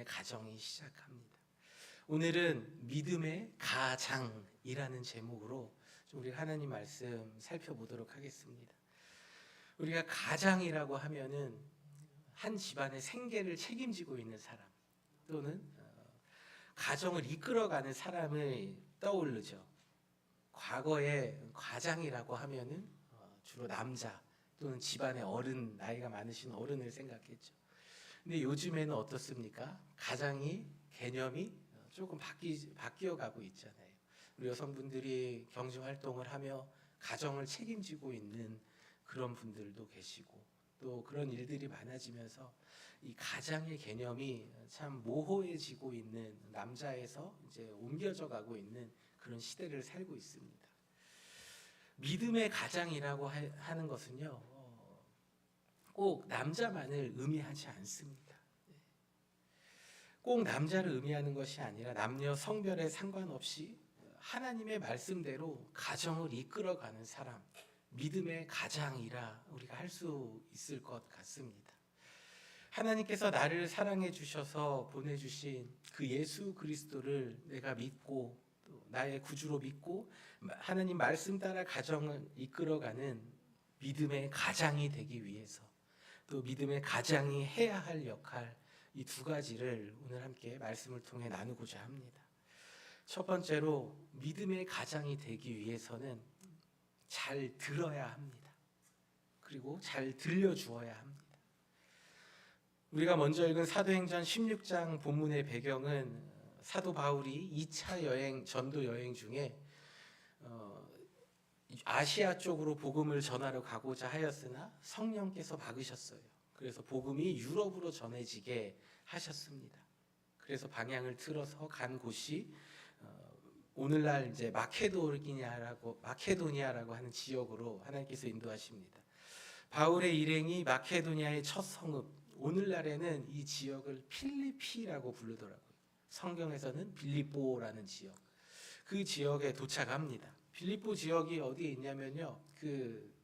가정이 시작합니다. 오늘은 믿음의 가장이라는 제목으로 좀 우리 하나님 말씀 살펴보도록 하겠습니다. 우리가 가장이라고 하면은 한 집안의 생계를 책임지고 있는 사람 또는 가정을 이끌어가는 사람을 떠오르죠. 과거에 가장이라고 하면은 주로 남자 또는 집안의 어른, 나이가 많으신 어른을 생각했죠. 근데 요즘에는 어떻습니까? 가장이 개념이 조금 바뀌어가고 있잖아요. 우리 여성분들이 경제 활동을 하며 가정을 책임지고 있는 그런 분들도 계시고, 또 그런 일들이 많아지면서 이 가장의 개념이 참 모호해지고 있는, 남자에서 이제 옮겨져 가고 있는 그런 시대를 살고 있습니다. 믿음의 가장이라고 하는 것은요, 꼭 남자만을 의미하지 않습니다. 꼭 남자를 의미하는 것이 아니라 남녀 성별에 상관없이 하나님의 말씀대로 가정을 이끌어가는 사람, 믿음의 가장이라 우리가 할 수 있을 것 같습니다. 하나님께서 나를 사랑해 주셔서 보내주신 그 예수 그리스도를 내가 믿고 또 나의 구주로 믿고 하나님 말씀 따라 가정을 이끌어가는 믿음의 가장이 되기 위해서, 또 믿음의 가장이 해야 할 역할, 이 두 가지를 오늘 함께 말씀을 통해 나누고자 합니다. 첫 번째로, 믿음의 가장이 되기 위해서는 잘 들어야 합니다. 그리고 잘 들려주어야 합니다. 우리가 먼저 읽은 사도행전 16장 본문의 배경은 사도 바울이 2차 여행, 전도 여행 중에 아시아 쪽으로 복음을 전하러 가고자 하였으나 성령께서 막으셨어요. 그래서 복음이 유럽으로 전해지게 하셨습니다. 그래서 방향을 틀어서 간 곳이 오늘날 이제 마케도니아라고 하는 지역으로 하나님께서 인도하십니다. 바울의 일행이 마케도니아의 첫 성읍, 오늘날에는 이 지역을 필리피라고 부르더라고요. 성경에서는 빌립보라는 지역, 그 지역에 도착합니다. 빌립보 지역이 어디에 있냐면요, 그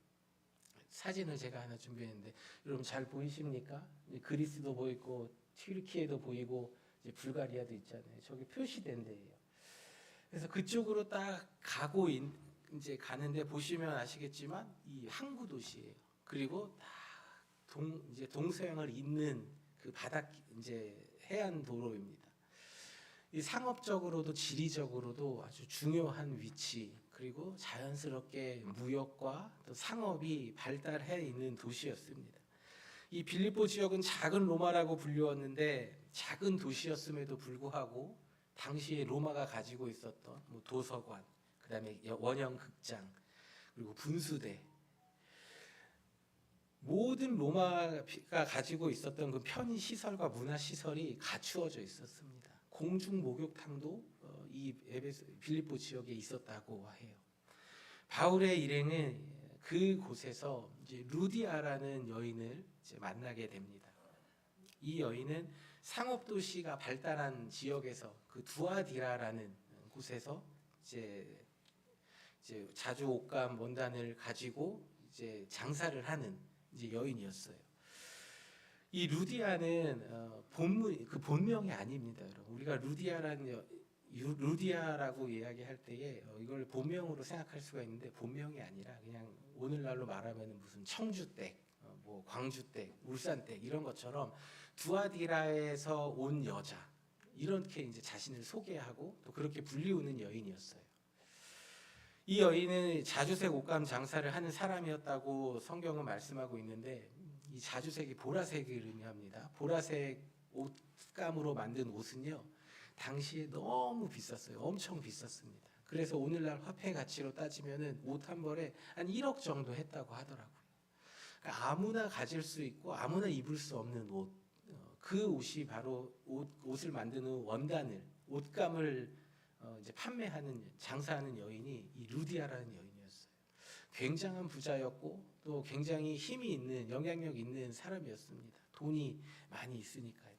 사진을 제가 하나 준비했는데 여러분 잘 보이십니까? 그리스도 보이고 튀르키예도 보이고 이제 불가리아도 있잖아요. 저기 표시된 데예요. 그래서 그쪽으로 딱 가고 이제 가는데 보시면 아시겠지만 이 항구 도시예요. 그리고 딱 이제 동서양을 잇는 그 바닥 이제 해안 도로입니다. 이 상업적으로도 지리적으로도 아주 중요한 위치, 그리고 자연스럽게 무역과 또 상업이 발달해 있는 도시였습니다. 이 빌립보 지역은 작은 로마라고 불리웠는데 작은 도시였음에도 불구하고 당시에 로마가 가지고 있었던 도서관, 그다음에 원형 극장, 그리고 분수대, 모든 로마가 가지고 있었던 그 편의 시설과 문화 시설이 갖추어져 있었습니다. 공중 목욕탕도 이 빌립보 지역에 있었다고 해요. 바울의 일행은 그 곳에서 이제 루디아라는 여인을 이제 만나게 됩니다. 이 여인은 상업 도시가 발달한 지역에서 그 두아디라라는 곳에서 이제 자주 옷감 원단을 가지고 이제 장사를 하는 이제 여인이었어요. 이 루디아는 본명이 아닙니다, 여러분. 우리가 루디아라고 이야기할 때에 이걸 본명으로 생각할 수가 있는데 본명이 아니라 그냥 오늘날로 말하면 무슨 청주댁, 뭐 광주댁, 울산댁 이런 것처럼 두아디라에서 온 여자, 이렇게 이제 자신을 소개하고 또 그렇게 불리우는 여인이었어요. 이 여인은 자주색 옷감 장사를 하는 사람이었다고 성경은 말씀하고 있는데, 이 자주색이 보라색을 의미합니다. 보라색 옷감으로 만든 옷은요, 당시에 너무 비쌌어요. 엄청 비쌌습니다. 그래서 오늘날 화폐 가치로 따지면은 옷 한 벌에 한 1억 정도 했다고 하더라고요. 그러니까 아무나 가질 수 있고 아무나 입을 수 없는 옷, 그 옷이 바로 옷을 만드는 원단을, 옷감을 이제 장사하는 여인이 이 루디아라는 여인이었어요. 굉장한 부자였고 또 굉장히 힘이 있는, 영향력 있는 사람이었습니다. 돈이 많이 있으니까요.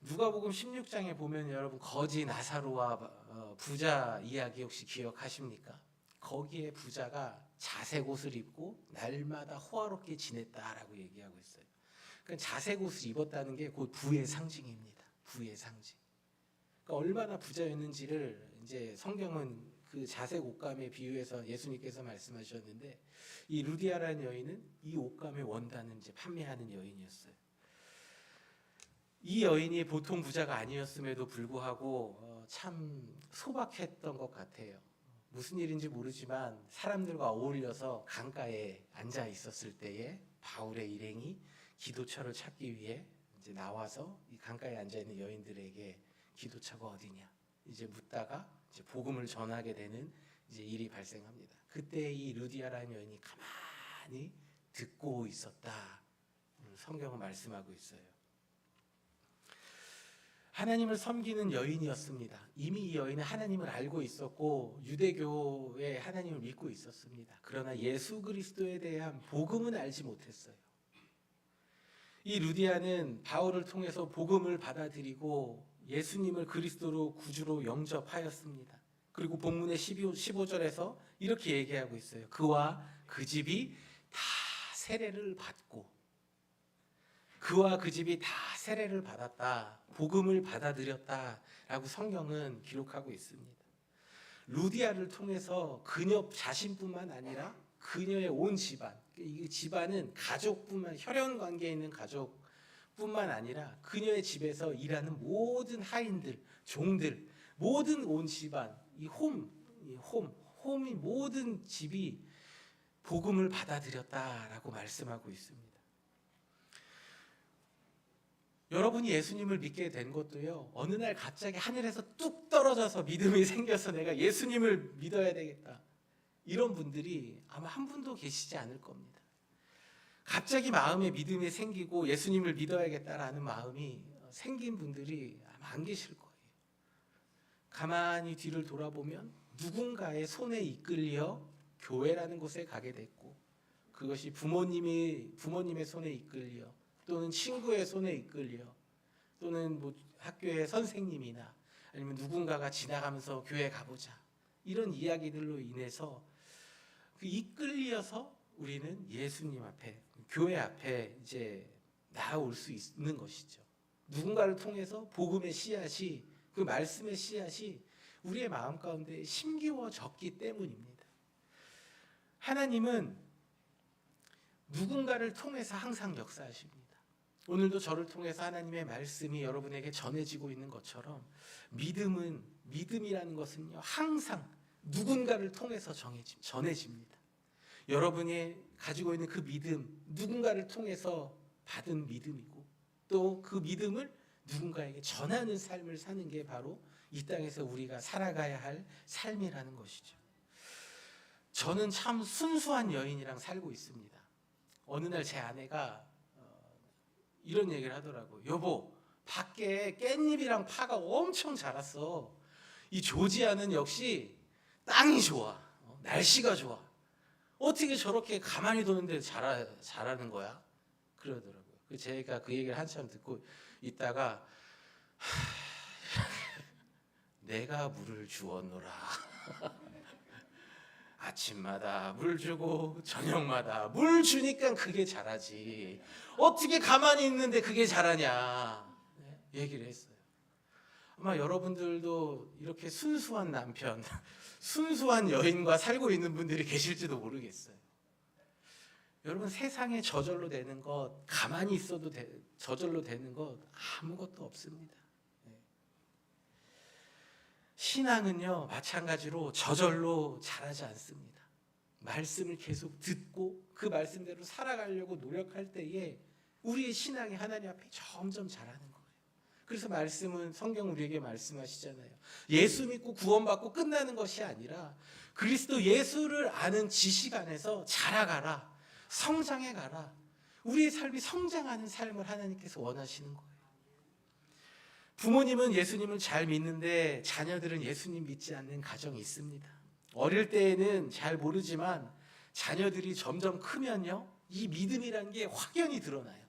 누가복음 16장에 보면 여러분 거지 나사로와 부자 이야기 혹시 기억하십니까? 거기에 부자가 자색 옷을 입고 날마다 호화롭게 지냈다라고 얘기하고 있어요. 그러니까 자색 옷을 입었다는 게 곧 부의 상징입니다. 부의 상징. 그러니까 얼마나 부자였는지를 이제 성경은 그 자색 옷감에 비유해서 예수님께서 말씀하셨는데, 이 루디아라는 여인은 이 옷감의 원단을 이제 판매하는 여인이었어요. 이 여인이 보통 부자가 아니었음에도 불구하고 참 소박했던 것 같아요. 무슨 일인지 모르지만 사람들과 어울려서 강가에 앉아 있었을 때에 바울의 일행이 기도처를 찾기 위해 이제 나와서 이 강가에 앉아 있는 여인들에게 기도처가 어디냐 이제 묻다가 이제 복음을 전하게 되는 이제 일이 발생합니다. 그때 이 루디아라는 여인이 가만히 듣고 있었다. 성경은 말씀하고 있어요. 하나님을 섬기는 여인이었습니다. 이미 이 여인은 하나님을 알고 있었고 유대교의 하나님을 믿고 있었습니다. 그러나 예수 그리스도에 대한 복음은 알지 못했어요. 이 루디아는 바울을 통해서 복음을 받아들이고 예수님을 그리스도로 구주로 영접하였습니다. 그리고 본문의 15절에서 이렇게 얘기하고 있어요. 그와 그 집이 다 세례를 받고, 그와 그 집이 다 세례를 받았다, 복음을 받아들였다라고 성경은 기록하고 있습니다. 루디아를 통해서 그녀 자신뿐만 아니라 그녀의 온 집안, 이 집안은 가족뿐만, 혈연 관계에 있는 가족뿐만 아니라 그녀의 집에서 일하는 모든 하인들, 종들, 모든 온 집안, 이 홈이 모든 집이 복음을 받아들였다라고 말씀하고 있습니다. 여러분이 예수님을 믿게 된 것도요, 어느 날 갑자기 하늘에서 뚝 떨어져서 믿음이 생겨서 내가 예수님을 믿어야 되겠다, 이런 분들이 아마 한 분도 계시지 않을 겁니다. 갑자기 마음에 믿음이 생기고 예수님을 믿어야겠다라는 마음이 생긴 분들이 아마 안 계실 거예요. 가만히 뒤를 돌아보면 누군가의 손에 이끌려 교회라는 곳에 가게 됐고, 그것이 부모님의 손에 이끌려, 또는 친구의 손에 이끌려, 또는 뭐 학교의 선생님이나 아니면 누군가가 지나가면서 교회 가보자, 이런 이야기들로 인해서 그 이끌려서 우리는 예수님 앞에, 교회 앞에 이제 나아올 수 있는 것이죠. 누군가를 통해서 복음의 씨앗이, 그 말씀의 씨앗이 우리의 마음 가운데 심기워졌기 때문입니다. 하나님은 누군가를 통해서 항상 역사하십니다. 오늘도 저를 통해서 하나님의 말씀이 여러분에게 전해지고 있는 것처럼 믿음이라는 것은요, 항상 누군가를 통해서 전해집니다. 여러분이 가지고 있는 그 믿음, 누군가를 통해서 받은 믿음이고, 또 그 믿음을 누군가에게 전하는 삶을 사는 게 바로 이 땅에서 우리가 살아가야 할 삶이라는 것이죠. 저는 참 순수한 여인이랑 살고 있습니다. 어느 날 제 아내가 이런 얘기를 하더라고요. 여보, 밖에 깻잎이랑 파가 엄청 자랐어. 이 조지아는 역시 땅이 좋아, 날씨가 좋아. 어떻게 저렇게 가만히 두는데 자라는 거야? 그러더라고요. 제가 그 얘기를 한참 듣고 있다가 내가 물을 주었노라. 아침마다 물 주고 저녁마다 물 주니까 그게 자라지. 어떻게 가만히 있는데 그게 자라냐, 얘기를 했어요. 아마 여러분들도 이렇게 순수한 남편, 순수한 여인과 살고 있는 분들이 계실지도 모르겠어요. 여러분, 세상에 저절로 되는 것, 가만히 있어도 저절로 되는 것 아무것도 없습니다. 신앙은요, 마찬가지로 저절로 자라지 않습니다. 말씀을 계속 듣고 그 말씀대로 살아가려고 노력할 때에 우리의 신앙이 하나님 앞에 점점 자라는 거예요. 그래서 말씀은, 성경 우리에게 말씀하시잖아요. 예수 믿고 구원받고 끝나는 것이 아니라 그리스도 예수를 아는 지식 안에서 자라가라, 성장해가라. 우리의 삶이 성장하는 삶을 하나님께서 원하시는 거예요. 부모님은 예수님을 잘 믿는데 자녀들은 예수님 믿지 않는 가정이 있습니다. 어릴 때에는 잘 모르지만 자녀들이 점점 크면요, 이 믿음이라는 게 확연히 드러나요.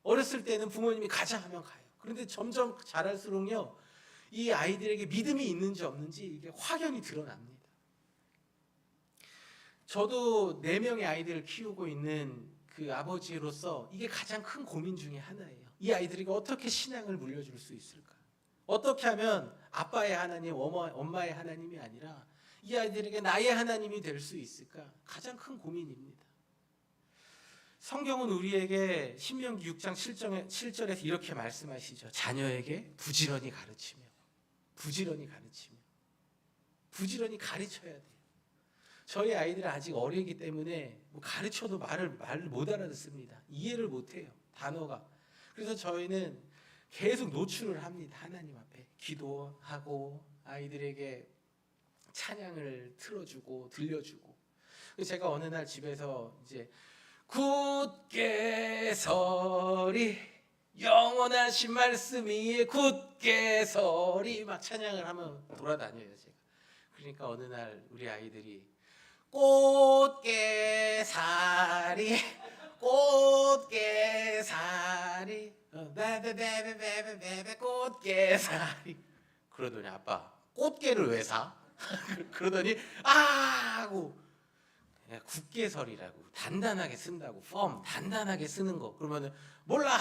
어렸을 때는 부모님이 가자 하면 가요. 그런데 점점 자랄수록요, 이 아이들에게 믿음이 있는지 없는지 이게 확연히 드러납니다. 저도 4명의 아이들을 키우고 있는 그 아버지로서 이게 가장 큰 고민 중에 하나예요. 이 아이들에게 어떻게 신앙을 물려줄 수 있을까? 어떻게 하면 아빠의 하나님, 엄마의 하나님이 아니라 이 아이들에게 나의 하나님이 될 수 있을까? 가장 큰 고민입니다. 성경은 우리에게 신명기 6장 7절에서 이렇게 말씀하시죠. 자녀에게 부지런히 가르치며 부지런히 가르쳐야 돼요. 저희 아이들은 아직 어리기 때문에 가르쳐도 말을 못 알아듣습니다. 이해를 못해요, 단어가. 그래서 저희는 계속 노출을 합니다. 하나님 앞에 기도하고 아이들에게 찬양을 틀어주고 들려주고. 그래서 제가 어느 날 집에서 이제 굳게 서리 영원하신 말씀 위에 굳게 서리 막 찬양을 하면 돌아다녀요, 제가. 그러니까 어느 날 우리 아이들이 꽃게살이 베베베베베베 꽃게살이 그러더니 아빠 꽃게를 왜 사? 그러더니 하고 굳게설이라고 단단하게 쓴다고 단단하게 쓰는 거 그러면은 몰라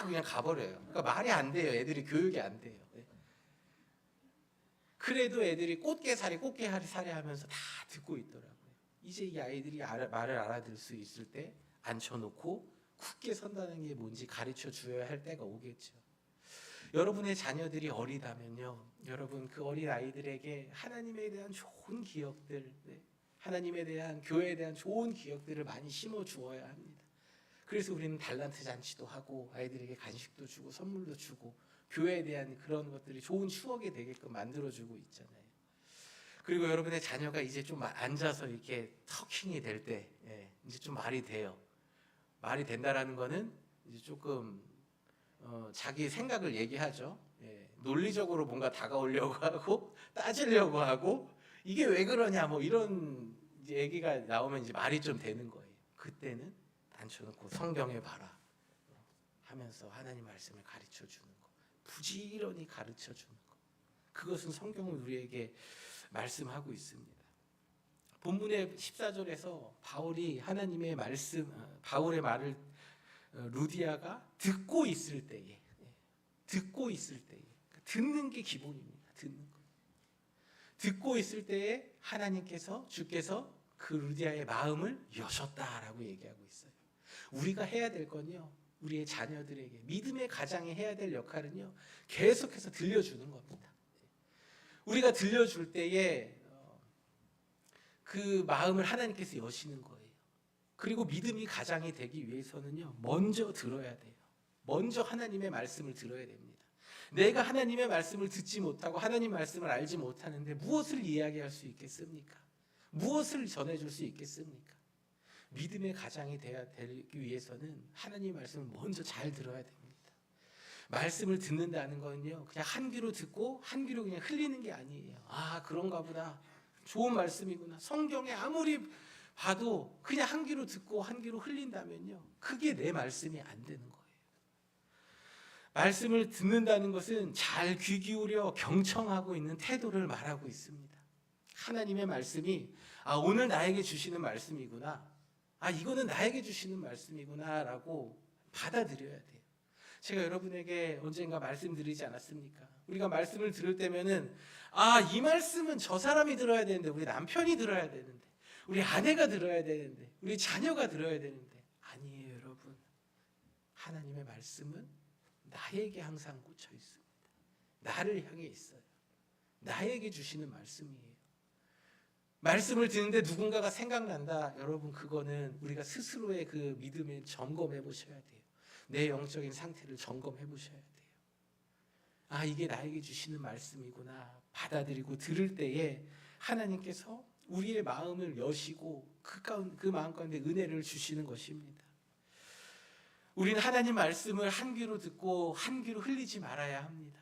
그냥 가버려요. 그러니까 말이 안 돼요. 애들이 교육이 안 돼요. 그래도 애들이 꽃게살이 하면서 다 듣고 있더라고요. 이제 이 아이들이 말을 알아들 수 있을 때 앉혀놓고 굳게 선다는 게 뭔지 가르쳐 줘야 할 때가 오겠죠. 여러분의 자녀들이 어리다면요, 여러분 그 어린 아이들에게 하나님에 대한 좋은 기억들, 하나님에 대한 교회에 대한 좋은 기억들을 많이 심어 주어야 합니다. 그래서 우리는 달란트 잔치도 하고 아이들에게 간식도 주고 선물도 주고 교회에 대한 그런 것들이 좋은 추억이 되게끔 만들어주고 있잖아요. 그리고 여러분의 자녀가 이제 좀 앉아서 이렇게 터킹이 될 때, 이제 좀 말이 돼요. 말이 된다라는 거는 이제 조금 자기 생각을 얘기하죠. 논리적으로 뭔가 다가오려고 하고 따지려고 하고 이게 왜 그러냐 뭐 이런 이제 얘기가 나오면 이제 말이 좀 되는 거예요. 그때는 앉혀놓고 성경에 봐라 하면서 하나님 말씀을 가르쳐 주는 거, 부지런히 가르쳐 주는 거, 그것은 성경은 우리에게 말씀하고 있습니다. 본문의 14절에서 바울이 하나님의 말씀, 바울의 말을 루디아가 듣고 있을 때에 듣는 게 기본입니다. 듣고 있을 때에 하나님께서 주께서 그 루디아의 마음을 여셨다라고 얘기하고 있어요. 우리가 해야 될 건요, 우리의 자녀들에게 믿음의 가장이 해야 될 역할은요, 계속해서 들려주는 겁니다. 우리가 들려줄 때에 그 마음을 하나님께서 여시는 거예요. 그리고 믿음이 가장이 되기 위해서는요, 먼저 들어야 돼요. 먼저 하나님의 말씀을 들어야 됩니다. 내가 하나님의 말씀을 듣지 못하고 하나님 말씀을 알지 못하는데 무엇을 이야기할 수 있겠습니까? 무엇을 전해줄 수 있겠습니까? 믿음의 가장이 되기 위해서는 하나님 말씀을 먼저 잘 들어야 됩니다. 말씀을 듣는다는 건요, 그냥 한 귀로 듣고 한 귀로 그냥 흘리는 게 아니에요. 아, 그런가 보다. 좋은 말씀이구나. 성경에 아무리 봐도 그냥 한 귀로 듣고 한 귀로 흘린다면요, 그게 내 말씀이 안 되는 거예요. 말씀을 듣는다는 것은 잘 귀 기울여 경청하고 있는 태도를 말하고 있습니다. 하나님의 말씀이 오늘 나에게 주시는 말씀이구나, 이거는 나에게 주시는 말씀이구나 라고 받아들여야 돼요. 제가 여러분에게 언젠가 말씀드리지 않았습니까? 우리가 말씀을 들을 때면은 이 말씀은 저 사람이 들어야 되는데, 우리 남편이 들어야 되는데, 우리 아내가 들어야 되는데, 우리 자녀가 들어야 되는데, 아니에요. 여러분, 하나님의 말씀은 나에게 항상 꽂혀 있습니다. 나를 향해 있어요. 나에게 주시는 말씀이에요. 말씀을 듣는데 누군가가 생각난다, 여러분, 그거는 우리가 스스로의 그 믿음을 점검해 보셔야 돼요. 내 영적인 상태를 점검해 보셔야 돼요. 이게 나에게 주시는 말씀이구나 받아들이고 들을 때에 하나님께서 우리의 마음을 여시고 그 마음 가운데 은혜를 주시는 것입니다. 우리는 하나님 말씀을 한 귀로 듣고 한 귀로 흘리지 말아야 합니다.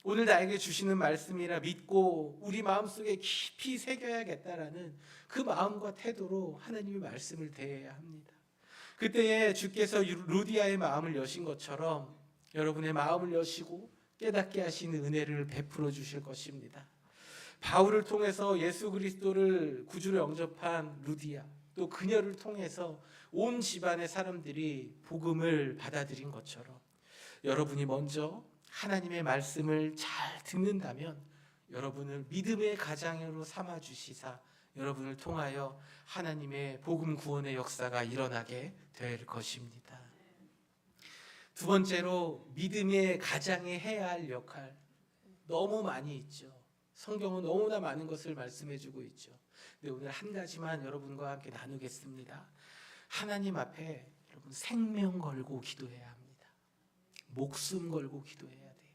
오늘 나에게 주시는 말씀이라 믿고 우리 마음속에 깊이 새겨야겠다라는 그 마음과 태도로 하나님의 말씀을 대해야 합니다. 그때에 주께서 루디아의 마음을 여신 것처럼 여러분의 마음을 여시고 깨닫게 하시는 은혜를 베풀어 주실 것입니다. 바울을 통해서 예수 그리스도를 구주로 영접한 루디아, 또 그녀를 통해서 온 집안의 사람들이 복음을 받아들인 것처럼 여러분이 먼저 하나님의 말씀을 잘 듣는다면 여러분을 믿음의 가장으로 삼아 주시사 여러분을 통하여 하나님의 복음 구원의 역사가 일어나게 될 것입니다. 두 번째로 믿음의 가장이 해야 할 역할 너무 많이 있죠. 성경은 너무나 많은 것을 말씀해 주고 있죠. 근데 오늘 한 가지만 여러분과 함께 나누겠습니다. 하나님 앞에 여러분 생명 걸고 기도해야 합니다. 목숨 걸고 기도해야 돼요.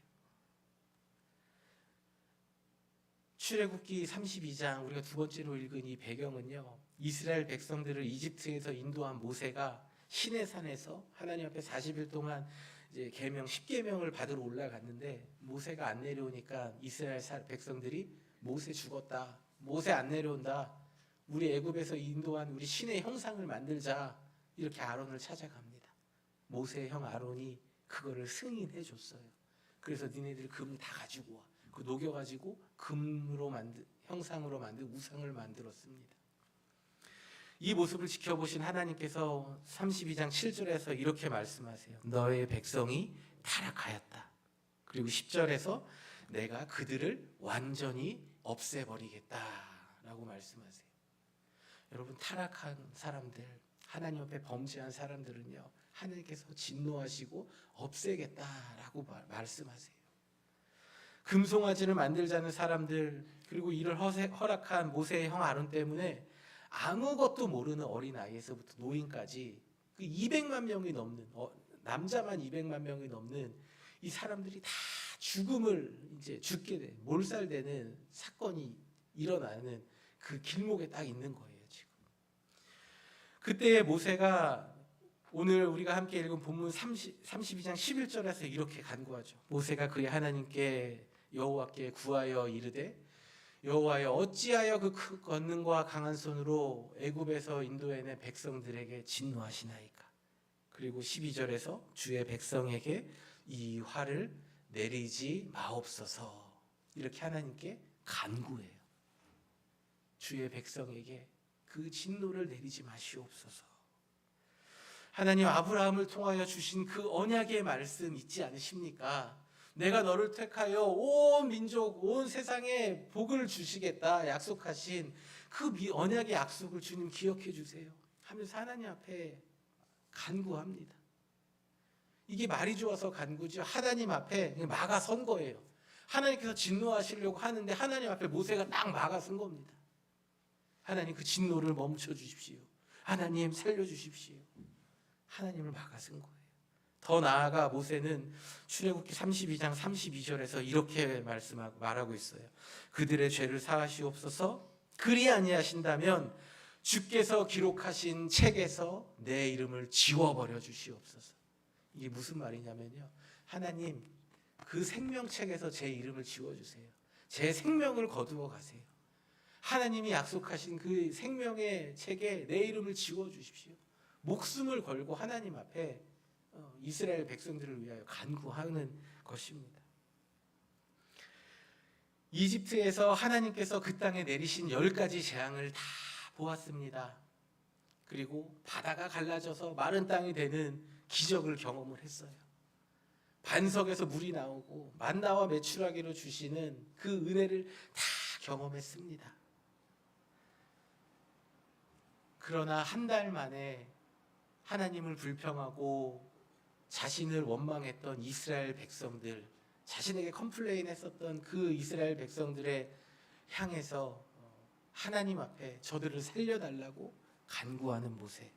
출애굽기 32장 우리가 두 번째로 읽은 이 배경은요, 이스라엘 백성들을 이집트에서 인도한 모세가 시내산에서 하나님 앞에 40일 동안 이제 계명 10계명을 받으러 올라갔는데 모세가 안 내려오니까 이스라엘 백성들이 모세 죽었다, 모세 안 내려온다, 우리 애굽에서 인도한 우리 신의 형상을 만들자, 이렇게 아론을 찾아갑니다. 모세의 형 아론이 그거를 승인해 줬어요. 그래서 니네들 금을 다 가지고 와. 그 녹여가지고 금으로 형상으로 만든 우상을 만들었습니다. 이 모습을 지켜보신 하나님께서 32장 7절에서 이렇게 말씀하세요. 너의 백성이 타락하였다. 그리고 10절에서 내가 그들을 완전히 없애버리겠다라고 말씀하세요. 여러분, 타락한 사람들, 하나님 앞에 범죄한 사람들은요, 하나님께서 진노하시고 없애겠다라고 말씀하세요. 금송아지를 만들자는 사람들, 그리고 이를 허락한 모세의 형 아론 때문에 아무것도 모르는 어린아이에서부터 노인까지 그 200만 명이 넘는, 남자만 200만 명이 넘는 이 사람들이 다 죽음을 이제 죽게 돼, 몰살되는 사건이 일어나는 그 길목에 딱 있는 거예요, 지금. 그때의 모세가 오늘 우리가 함께 읽은 본문 32장 11절에서 이렇게 간구하죠. 모세가 그의 하나님께 여호와께 구하여 이르되 여호와여 어찌하여 그 권능과 강한 손으로 애굽에서 인도해낸 백성들에게 진노하시나이까. 그리고 12절에서 주의 백성에게 이 화를 내리지 마옵소서. 이렇게 하나님께 간구해요. 주의 백성에게 그 진노를 내리지 마시옵소서. 하나님 아브라함을 통하여 주신 그 언약의 말씀 잊지 않으십니까? 내가 너를 택하여 온 민족, 온 세상에 복을 주시겠다 약속하신 그 언약의 약속을 주님 기억해 주세요 하면서 하나님 앞에 간구합니다. 이게 말이 좋아서 간구죠. 하나님 앞에 막아선 거예요. 하나님께서 진노하시려고 하는데 하나님 앞에 모세가 딱 막아선 겁니다. 하나님 그 진노를 멈춰 주십시오. 하나님 살려주십시오. 하나님을 막아선 거예요. 더 나아가 모세는 출애굽기 32장 32절에서 이렇게 말하고 있어요. 그들의 죄를 사하시옵소서. 그리 아니하신다면 주께서 기록하신 책에서 내 이름을 지워버려 주시옵소서. 이게 무슨 말이냐면요, 하나님 그 생명책에서 제 이름을 지워주세요. 제 생명을 거두어 가세요. 하나님이 약속하신 그 생명의 책에 내 이름을 지워주십시오. 목숨을 걸고 하나님 앞에 이스라엘 백성들을 위하여 간구하는 것입니다. 이집트에서 하나님께서 그 땅에 내리신 10가지 재앙을 다 보았습니다. 그리고 바다가 갈라져서 마른 땅이 되는 기적을 경험을 했어요. 반석에서 물이 나오고 만나와 메추라기로 주시는 그 은혜를 다 경험했습니다. 그러나 한 달 만에 하나님을 불평하고 자신을 원망했던 이스라엘 백성들, 자신에게 컴플레인했었던 그 이스라엘 백성들에 향해서 하나님 앞에 저들을 살려달라고 간구하는 모세.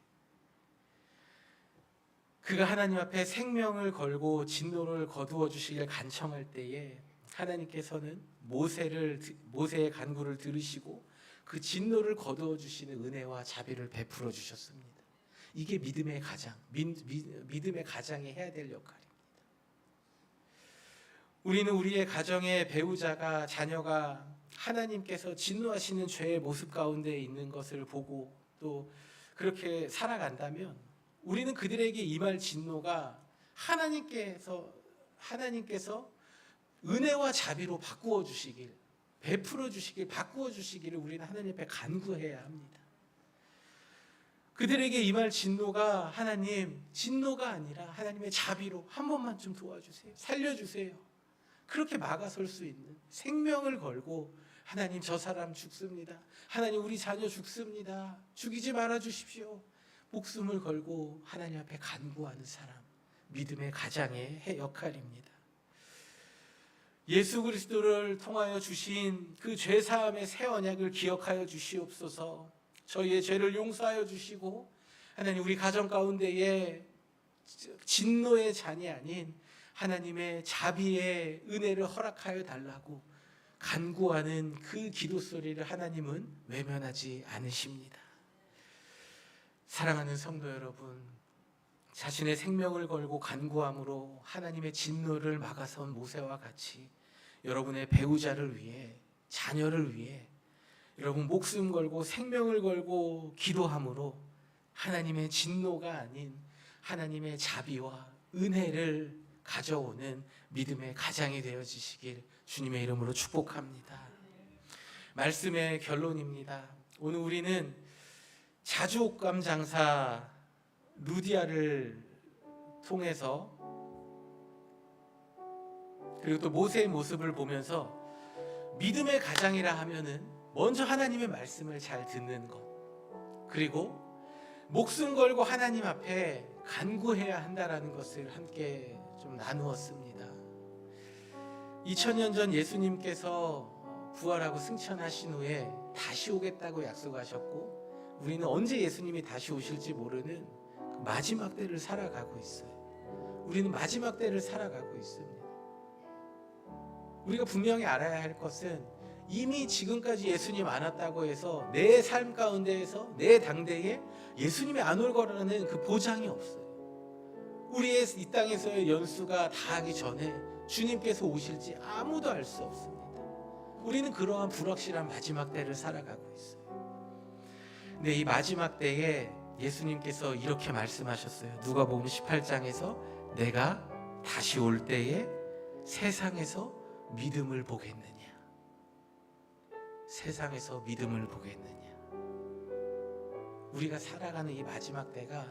그가 하나님 앞에 생명을 걸고 진노를 거두어 주시길 간청할 때에 하나님께서는 모세의 간구를 들으시고 그 진노를 거두어 주시는 은혜와 자비를 베풀어 주셨습니다. 이게 믿음의 가장, 믿음의 가장이 해야 될 역할입니다. 우리는 우리의 가정의 배우자가, 자녀가 하나님께서 진노하시는 죄의 모습 가운데 있는 것을 보고 또 그렇게 살아간다면 우리는 그들에게 임할 진노가 하나님께서 은혜와 자비로 바꾸어 주시길, 베풀어 주시길, 바꾸어 주시기를 우리는 하나님 앞에 간구해야 합니다. 그들에게 임할 진노가 하나님 진노가 아니라 하나님의 자비로 한 번만 좀 도와주세요. 살려주세요. 그렇게 막아설 수 있는 생명을 걸고 하나님 저 사람 죽습니다. 하나님 우리 자녀 죽습니다. 죽이지 말아 주십시오. 목숨을 걸고 하나님 앞에 간구하는 사람, 믿음의 가장의 역할입니다. 예수 그리스도를 통하여 주신 그 죄사함의 새 언약을 기억하여 주시옵소서. 저희의 죄를 용서하여 주시고 하나님 우리 가정 가운데에 진노의 잔이 아닌 하나님의 자비의 은혜를 허락하여 달라고 간구하는 그 기도 소리를 하나님은 외면하지 않으십니다. 사랑하는 성도 여러분, 자신의 생명을 걸고 간구함으로 하나님의 진노를 막아선 모세와 같이 여러분의 배우자를 위해, 자녀를 위해 여러분 목숨 걸고 생명을 걸고 기도함으로 하나님의 진노가 아닌 하나님의 자비와 은혜를 가져오는 믿음의 가장이 되어지시길 주님의 이름으로 축복합니다. 말씀의 결론입니다. 오늘 우리는 자주옥감 장사 루디아를 통해서 그리고 또 모세의 모습을 보면서 믿음의 가장이라 하면은 먼저 하나님의 말씀을 잘 듣는 것, 그리고 목숨 걸고 하나님 앞에 간구해야 한다라는 것을 함께 좀 나누었습니다. 2000년 전 예수님께서 부활하고 승천하신 후에 다시 오겠다고 약속하셨고 우리는 언제 예수님이 다시 오실지 모르는 마지막 때를 살아가고 있어요. 우리는 마지막 때를 살아가고 있습니다. 우리가 분명히 알아야 할 것은 이미 지금까지 예수님 안 왔다고 해서 내 삶 가운데에서 내 당대에 예수님이 안 올 거라는 그 보장이 없어요. 우리의 이 땅에서의 연수가 다하기 전에 주님께서 오실지 아무도 알 수 없습니다. 우리는 그러한 불확실한 마지막 때를 살아가고 있어요. 근데 이 마지막 때에 예수님께서 이렇게 말씀하셨어요. 누가복음 18장에서 내가 다시 올 때에 세상에서 믿음을 보겠느냐. 세상에서 믿음을 보겠느냐. 우리가 살아가는 이 마지막 때가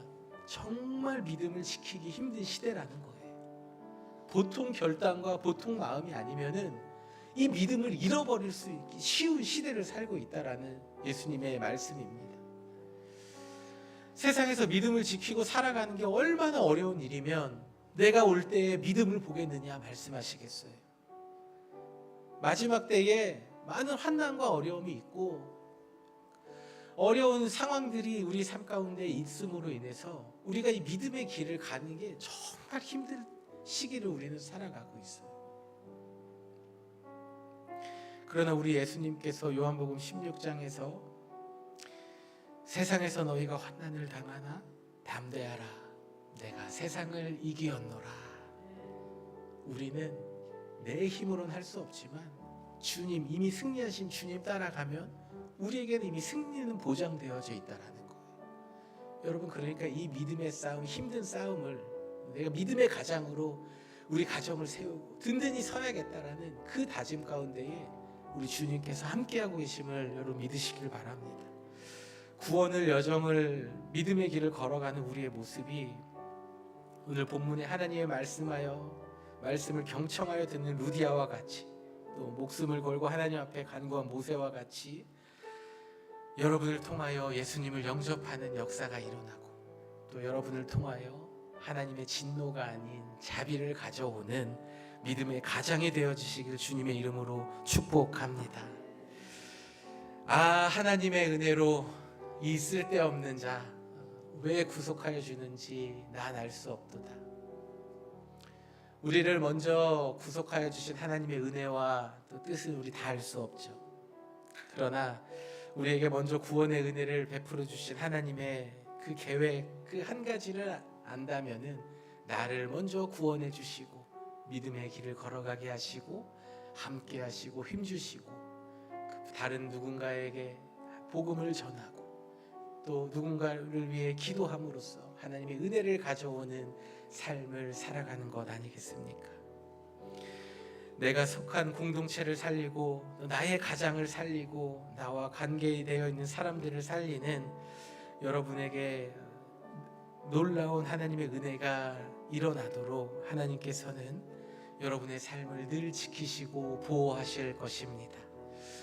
정말 믿음을 지키기 힘든 시대라는 거예요. 보통 결단과 보통 마음이 아니면은 이 믿음을 잃어버릴 수 있기 쉬운 시대를 살고 있다라는 예수님의 말씀입니다. 세상에서 믿음을 지키고 살아가는 게 얼마나 어려운 일이면 내가 올 때에 믿음을 보겠느냐 말씀하시겠어요. 마지막 때에 많은 환난과 어려움이 있고 어려운 상황들이 우리 삶 가운데 있음으로 인해서 우리가 이 믿음의 길을 가는 게 정말 힘든 시기를 우리는 살아가고 있어요. 그러나 우리 예수님께서 요한복음 16장에서 세상에서 너희가 환난을 당하나 담대하라 내가 세상을 이기었노라. 우리는 내 힘으로는 할 수 없지만 주님, 이미 승리하신 주님 따라가면 우리에게는 이미 승리는 보장되어져 있다라는 거예요. 여러분, 그러니까 이 믿음의 싸움, 힘든 싸움을 내가 믿음의 가장으로 우리 가정을 세우고 든든히 서야겠다라는 그 다짐 가운데에 우리 주님께서 함께하고 계심을 여러분 믿으시길 바랍니다. 구원을 여정을 믿음의 길을 걸어가는 우리의 모습이 오늘 본문에 하나님의 말씀을 경청하여 듣는 루디아와 같이 또 목숨을 걸고 하나님 앞에 간구한 모세와 같이 여러분을 통하여 예수님을 영접하는 역사가 일어나고 또 여러분을 통하여 하나님의 진노가 아닌 자비를 가져오는 믿음의 가장이 되어지시길 주님의 이름으로 축복합니다. 하나님의 은혜로 이 쓸데없는 자 왜 구속하여 주는지 난 알 수 없도다. 우리를 먼저 구속하여 주신 하나님의 은혜와 또 뜻은 우리 다 알 수 없죠. 그러나 우리에게 먼저 구원의 은혜를 베풀어 주신 하나님의 그 계획 그 한 가지를 안다면은 나를 먼저 구원해 주시고 믿음의 길을 걸어가게 하시고 함께 하시고 힘주시고 다른 누군가에게 복음을 전하고 또 누군가를 위해 기도함으로써 하나님의 은혜를 가져오는 삶을 살아가는 것 아니겠습니까? 내가 속한 공동체를 살리고 나의 가장을 살리고 나와 관계되어 있는 사람들을 살리는 여러분에게 놀라운 하나님의 은혜가 일어나도록 하나님께서는 여러분의 삶을 늘 지키시고 보호하실 것입니다.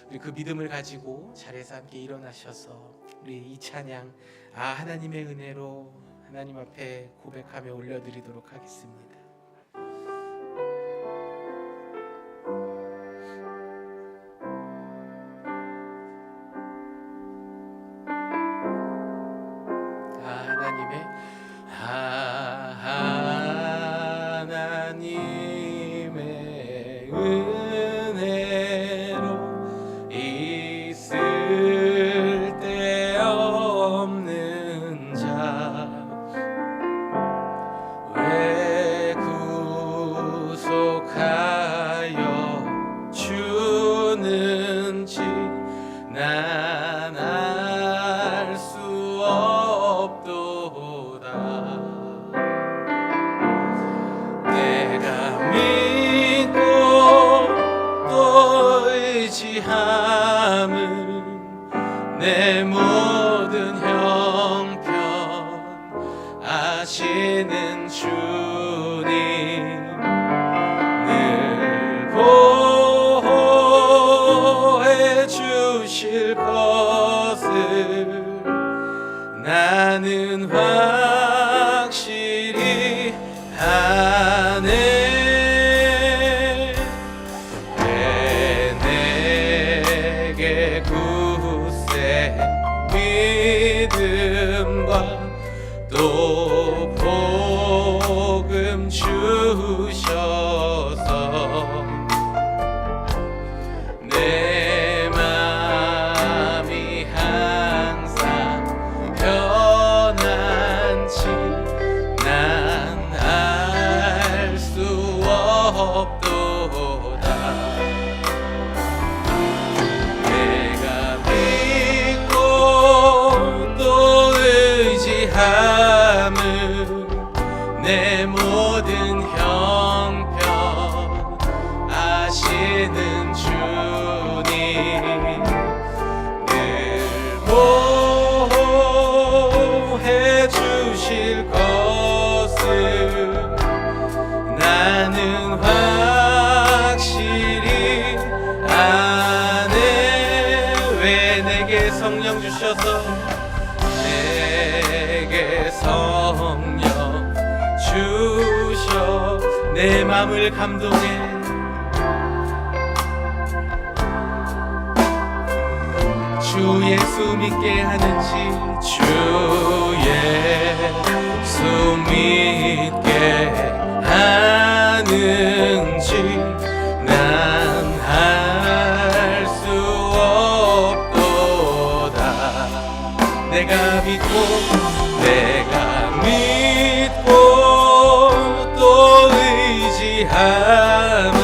우리 그 믿음을 가지고 자리에서 함께 일어나셔서 우리 이 찬양 하나님의 은혜로 하나님 앞에 고백하며 올려드리도록 하겠습니다. 하나님의 은혜로 있을 데 없는 자 왜 구속하여 주는지 난 알 수 없도다. 내가 믿고 또 의지함은 내 모든 형편 아시는 주님 늘 보호해 주실 것을 나는 확실히 아네. 왜 내게 굳세 믿음과 또 복음 주셔서 내 맘이 항상 편안치 난 알 수 없도다. 내가 믿고 또 의지함은 내 모든 형편 아시는 주님 늘 보호해 주실 것을 나는 확실히 아네. 왜 내게 성령 주셔서 내게 성령 주셔 내 맘을 감동해 주 예수 믿게 하는지 주 예수 믿게 하는지 난 알 수 없도다. 내가 믿고 또 의지함은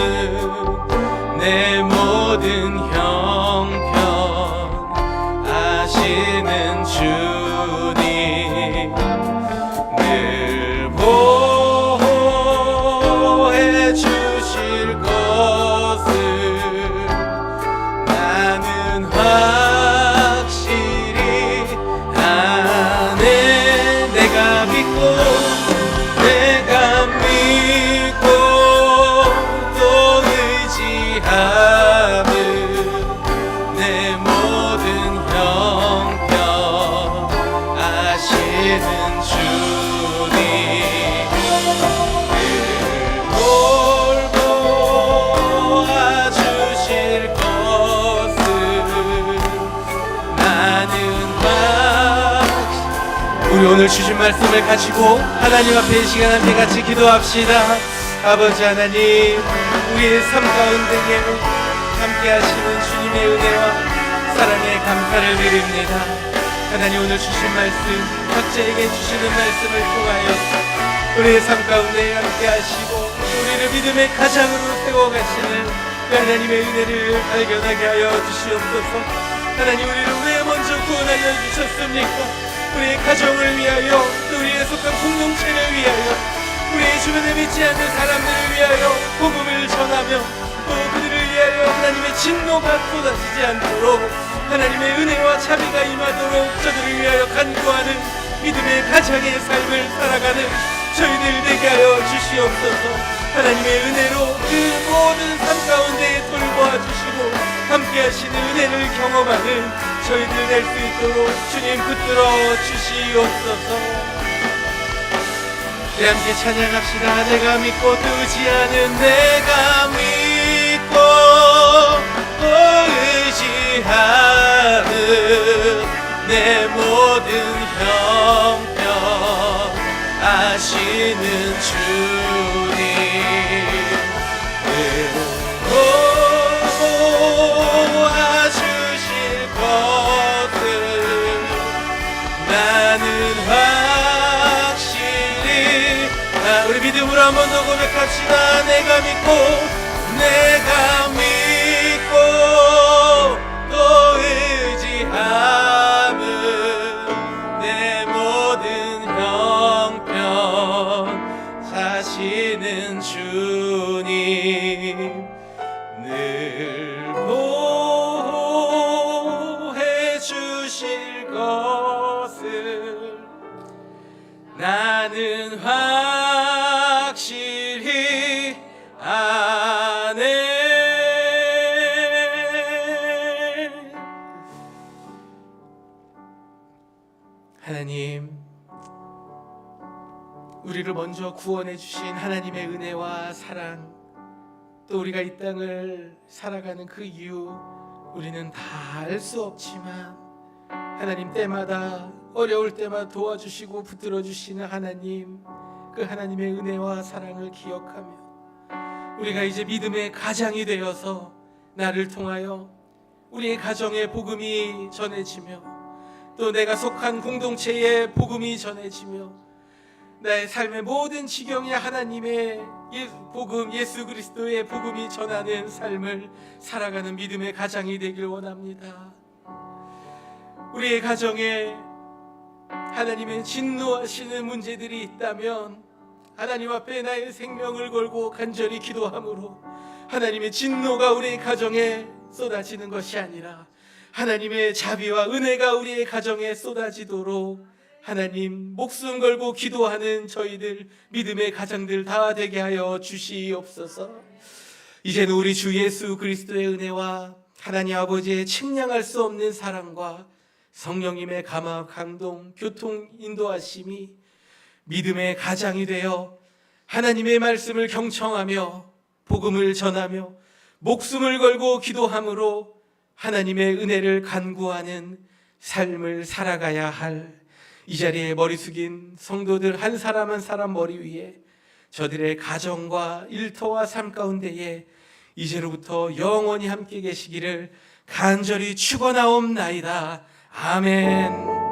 내 모든 형편 아시는 주님 늘 보호해 주실 것을 나는 확실히 아네. 내가 믿고 또 의지함은 내 모든 형편 아시는 주님 늘 돌보아 주실 것을 나는 우리 오늘 주신 말씀을 가지고 하나님 앞에 이 시간 함께 같이 기도합시다. 아버지 하나님, 우리의 삶 가운데 함께 하시는 주님의 은혜와 사랑에 감사를 드립니다. 하나님, 오늘 주신 말씀, 각자에게 주시는 말씀을 통하여 우리의 삶 가운데 함께 하시고 우리를 믿음의 가장으로 세워가시는 하나님의 은혜를 발견하게 하여 주시옵소서. 하나님, 우리를 왜 먼저 구원하여 주셨습니까? 우리의 가정을 위하여, 또 우리의 속한 공동체를 위하여, 우리의 주변에 믿지 않는 사람들을 위하여 복음을 전하며 또 그들을 위하여 하나님의 진노가 쏟아지지 않도록 하나님의 은혜와 자비가 임하도록 저들을 위하여 간구하는 믿음의 가정의 삶을 살아가는 저희들 되게 하여 주시옵소서. 하나님의 은혜로 그 모든 삶 가운데 돌보아 주시고 함께 하시는 은혜를 경험하는 저희들 될 수 있도록 주님 붙들어 주시옵소서. 우리 함께 찬양합시다. 내가 믿고 또 의지하는, 내가 믿고 또 의지하는 내 모든 형편 아시는 주님, 도와주실 것을 나는 확실히. 우리 믿음으로 한 번 더 고백합시다. 내가 믿고 또 의지함은 내 모든 형편 사시는 주님, 늘 보호해 주실 것을 나는 확실히 아네. 하나님, 우리를 먼저 구원해 주신 하나님의 은혜와 사랑, 또 우리가 이 땅을 살아가는 그 이유 우리는 다 알 수 없지만 하나님 때마다 어려울 때마다 도와주시고 붙들어 주시는 하나님, 그 하나님의 은혜와 사랑을 기억하며 우리가 이제 믿음의 가장이 되어서 나를 통하여 우리의 가정의 복음이 전해지며 또 내가 속한 공동체의 복음이 전해지며 나의 삶의 모든 지경에 하나님의 복음, 예수 그리스도의 복음이 전하는 삶을 살아가는 믿음의 가장이 되길 원합니다. 우리의 가정에 하나님의 진노하시는 문제들이 있다면 하나님 앞에 나의 생명을 걸고 간절히 기도함으로 하나님의 진노가 우리의 가정에 쏟아지는 것이 아니라 하나님의 자비와 은혜가 우리의 가정에 쏟아지도록 하나님 목숨 걸고 기도하는 저희들 믿음의 가정들 다 되게 하여 주시옵소서. 이제는 우리 주 예수 그리스도의 은혜와 하나님 아버지의 측량할 수 없는 사랑과 성령님의 감화 감동 교통 인도하심이 믿음의 가장이 되어 하나님의 말씀을 경청하며 복음을 전하며 목숨을 걸고 기도함으로 하나님의 은혜를 간구하는 삶을 살아가야 할 이 자리에 머리 숙인 성도들 한 사람 한 사람 머리 위에 저들의 가정과 일터와 삶 가운데에 이제로부터 영원히 함께 계시기를 간절히 축원하옵나이다. 아멘.